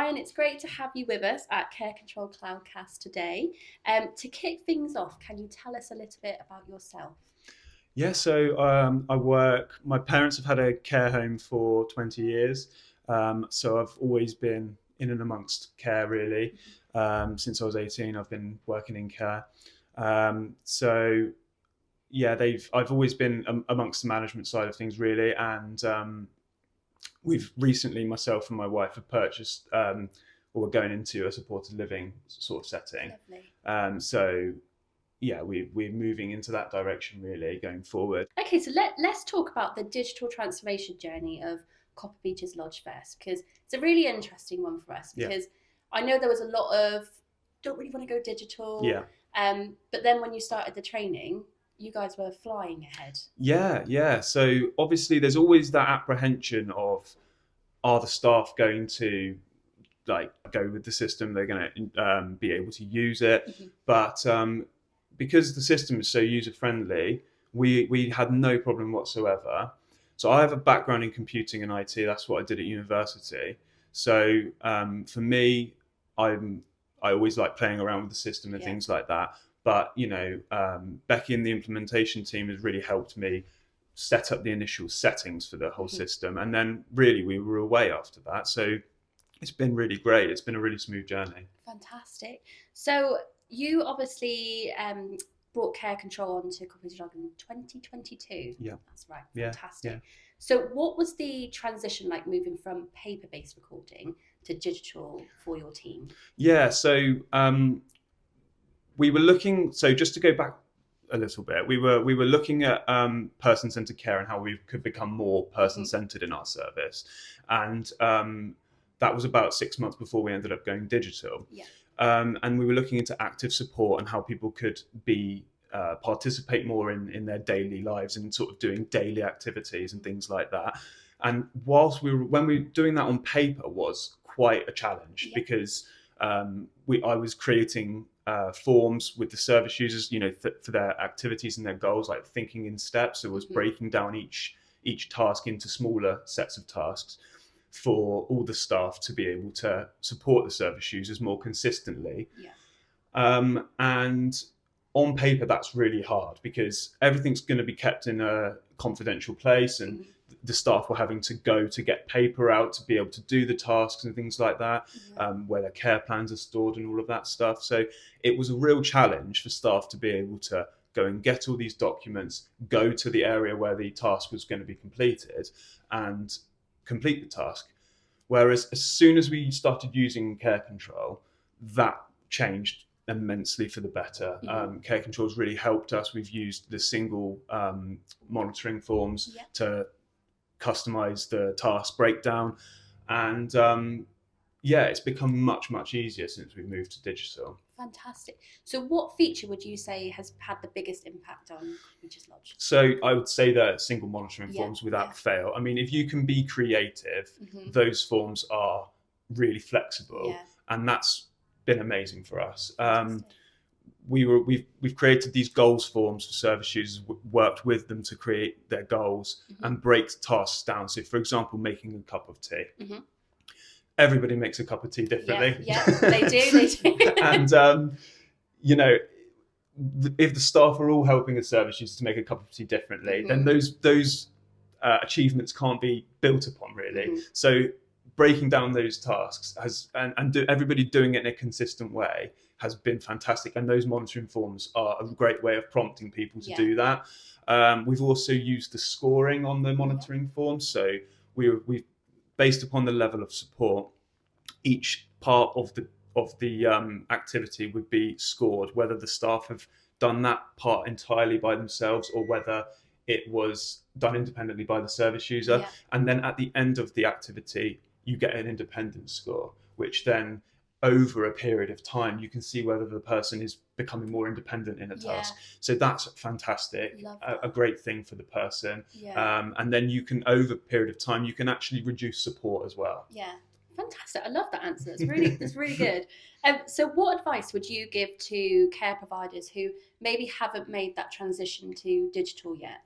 Ryan, it's great to have you with us at Care Control Cloudcast today. To kick things off, can you tell us a little bit about yourself? Yeah, so my parents have had a care home for 20 years. So I've always been in and amongst care, really. Since I was 18, I've been working in care. So yeah, I've always been amongst the management side of things, really. And we've recently, myself and my wife, have purchased, or we're going into a supported living sort of setting. Lovely. So yeah, we're moving into that direction really going forward. Okay, so let's talk about the digital transformation journey of Copper Beaches Lodge first, because it's a really interesting one for us. Yeah, Because I know there was a lot of don't really want to go digital, yeah, but then when you started the training, you guys were flying ahead. yeah. So obviously, there's always that apprehension of, are the staff going to like go with the system? They're going to be able to use it, Mhm. but because the system is so user friendly, we had no problem whatsoever. So I have a background in computing and IT. That's what I did at university. So for me, I'm I always like playing around with the system and Yeah. things like that. But Becky and the implementation team has really helped me set up the initial settings for the whole Mhm. system, and then really we were away after that. So it's been really great. It's been a really smooth journey. Fantastic. So you obviously brought Care Control onto Copper Beaches Lodge in 2022. Yeah, That's right. yeah, yeah. Fantastic. So what was the transition like moving from paper-based recording to digital for your team? Yeah, so we were looking. So just to go back a little bit, we were looking at person-centered care and how we could become more Mhm. person-centered in our service, and that was about 6 months before we ended up going digital. Yeah. And we were looking into active support and how people could be participate more in their daily lives and sort of doing daily activities and things like that. And when we were doing that on paper was quite a challenge Yeah. because I was creating forms with the service users, for their activities and their goals, like thinking in steps. So it was Mhm. breaking down each task into smaller sets of tasks for all the staff to be able to support the service users more consistently. Yeah. And on paper, that's really hard because everything's going to be kept in a confidential place, and Mhm. the staff were having to go to get paper out to be able to do the tasks and things like that, Yeah. where their care plans are stored and all of that stuff. So it was a real challenge for staff to be able to go and get all these documents, go to the area where the task was going to be completed, and complete the task. Whereas as soon as we started using Care Control, that changed immensely for the better. Mhm. Care Control's really helped us. We've used the single monitoring forms Yeah. to customize the task breakdown, and yeah, it's become much easier since we've moved to digital. Fantastic. So what feature would you say has had the biggest impact on Copper Beaches Lodge? So I would say that single monitoring Yeah. forms Yeah. without fail. I mean, if you can be creative, Mhm. those forms are really flexible, Yeah. and that's been amazing for us. Fantastic. We've created these goals forms for service users, worked with them to create their goals Mhm. and break tasks down. So, for example, making a cup of tea. Mhm. Everybody makes a cup of tea Yeah. differently, Yeah. They do. They do. and you know if the staff are all helping a service user to make a cup of tea differently, then Mhm. those achievements can't be built upon really. Mhm. So breaking down those tasks everybody doing it in a consistent way has been fantastic, and those monitoring forms are a great way of prompting people to Yeah. do that. We've also used the scoring on the Yeah. monitoring forms, so we've based upon the level of support, each part of the activity would be scored, whether the staff have done that part entirely by themselves or whether it was done independently by the service user. Yeah. And then at the end of the activity, you get an independence score, which then over a period of time, you can see whether the person is becoming more independent in a Yeah. task. So that's fantastic, Love a that. great thing for the person. Yeah. And then you can, over a period of time, you can actually reduce support as well. Yeah. Fantastic. I love that answer. It's really good. So what advice would you give to care providers who maybe haven't made that transition to digital yet?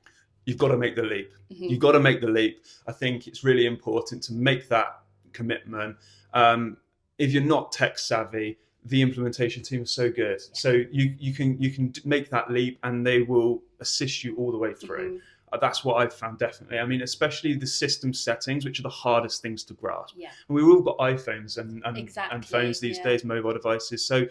You've got to make the leap. You've Hmm. got to make the leap. I think it's really important to make that commitment. Um, if you're not tech savvy, the implementation team is so good. Yeah. So you can make that leap, and they will assist you all the way through. Mm-hmm. That's what I've found, definitely. I mean, especially the system settings, which are the hardest things to grasp. Yeah. And we've all got iPhones and Exactly. phones these Yeah. days, mobile devices. So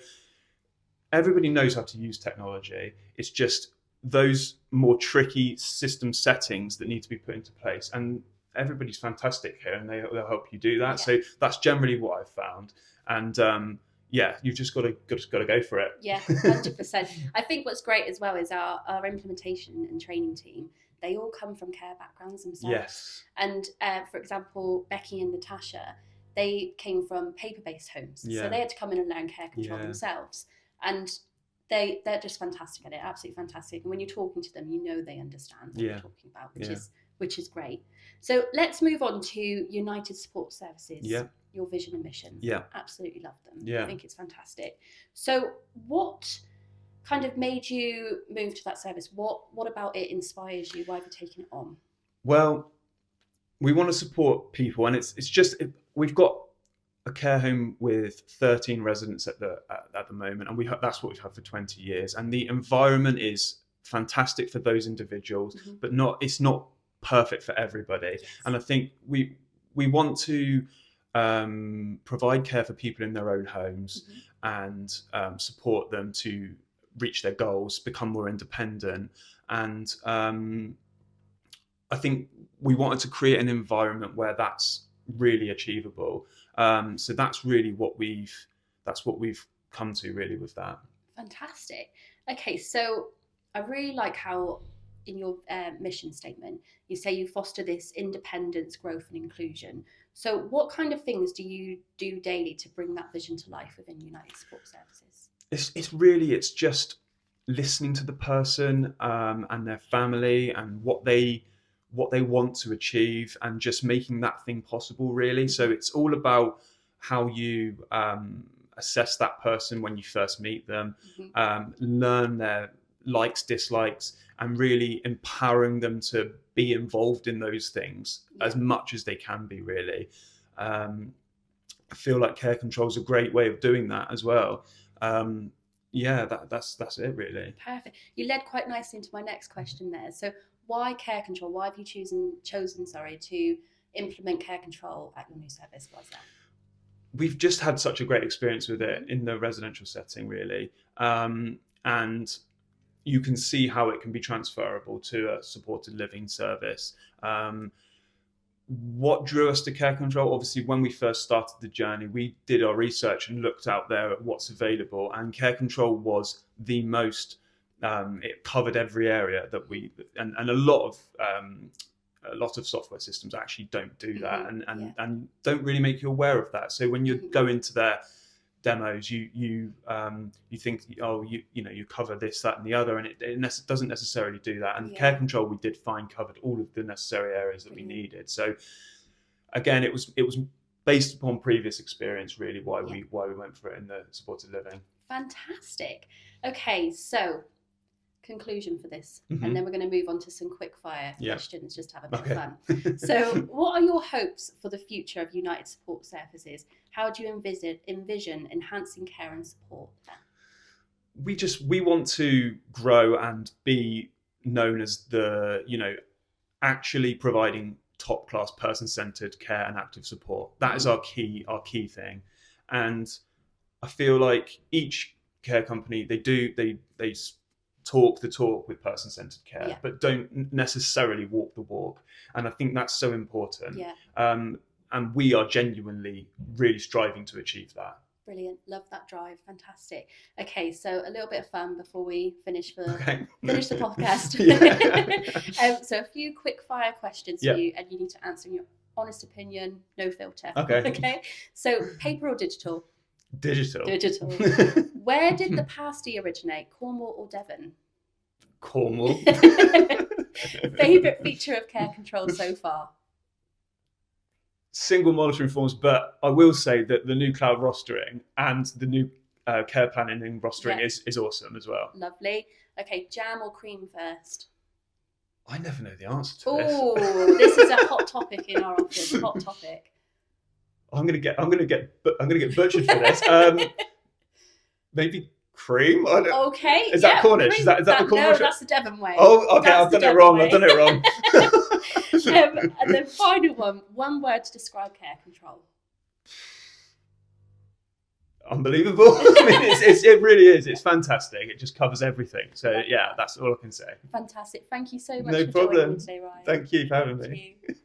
everybody knows how to use technology. It's just those more tricky system settings that need to be put into place. And everybody's fantastic here, and they'll help you do that. Yeah. So that's generally what I've found. And yeah, you've just got to go for it. Yeah, 100%. I think what's great as well is our implementation and training team. They all come from care backgrounds themselves. Yes. And for example, Becky and Natasha, they came from paper-based homes, so they had to come in and learn care control themselves. And they're just fantastic at it, absolutely fantastic. And when you're talking to them, you know they understand what you're talking about, which is great. So let's move on to United Support Services. Yeah. Your vision and mission. Yeah. Absolutely love them. Yeah. I think it's fantastic. So what kind of made you move to that service? What about it inspires you? Why have you taken it on? Well, we want to support people, and it's just we've got a care home with 13 residents at the moment, and that's what we've had for 20 years. And the environment is fantastic for those individuals, but it's not perfect for everybody. Yes. And I think we want to provide care for people in their own homes and support them to reach their goals, become more independent. And I think we wanted to create an environment where that's really achievable. So that's really what we've come to really with that. Fantastic. Okay, so I really like how in your mission statement you say you foster this independence, growth, and inclusion. So what kind of things do you do daily to bring that vision to life within United Support Services? It's just listening to the person and their family and what they want to achieve, and just making that thing possible, really. So it's all about how you assess that person when you first meet them, learn their likes, dislikes, and really empowering them to be involved in those things as much as they can be, really. I feel like care control is a great way of doing that as well. That's it, really. Perfect. You led quite nicely into my next question there. So why care control? Why have you chosen to implement care control at your new service? Why is that? We've just had such a great experience with it in the residential setting, really. And you can see how it can be transferable to a supported living service. What drew us to care control? Obviously, when we first started the journey, we did our research and looked out there at what's available, and care control was the most. It covered every area that and a lot of software systems actually don't do that, and don't really make you aware of that. So when you go into their demos, you think, oh, you cover this, that, and the other, and it doesn't necessarily do that. And care control, we did find covered all of the necessary areas that we needed. So again, it was based upon previous experience, really, why we went for it in the supported living. Fantastic. Okay, so conclusion for this, and then we're going to move on to some quick fire questions just to have a bit of fun. So what are your hopes for the future of United Support Services? How do you envision enhancing care and support there? We want to grow and be known as the actually providing top class person-centered care and active support. That is our key thing. And I feel like each care company, they talk the talk with person-centered care, but don't necessarily walk the walk. And I think that's so important. And we are genuinely really striving to achieve that. Brilliant. Love that drive. Fantastic. Okay, so a little bit of fun before we finish the podcast. So a few quick fire questions for you, and you need to answer in your honest opinion, no filter. Okay. So paper or digital? Digital. Where did the pasty originate? Cornwall or Devon? Cornwall. Favourite feature of care control so far? Single monitoring forms, but I will say that the new cloud rostering and the new care planning and rostering is awesome as well. Lovely. Okay, jam or cream first? I never know the answer to this. Oh, this is a hot topic in our office. Hot topic. I'm gonna get butchered for this. Maybe cream. Okay. Is that Cornish? Cream. Is that the Cornish? No, that's the Devon way. Oh, okay. That's I've done it wrong. I've done it wrong. And then final one word to describe care control. Unbelievable. I mean, it really is. It's fantastic. It just covers everything. So yeah, that's all I can say. Fantastic. Thank you so much No for problem. joining me today, Ryan. Thank you for having me. You.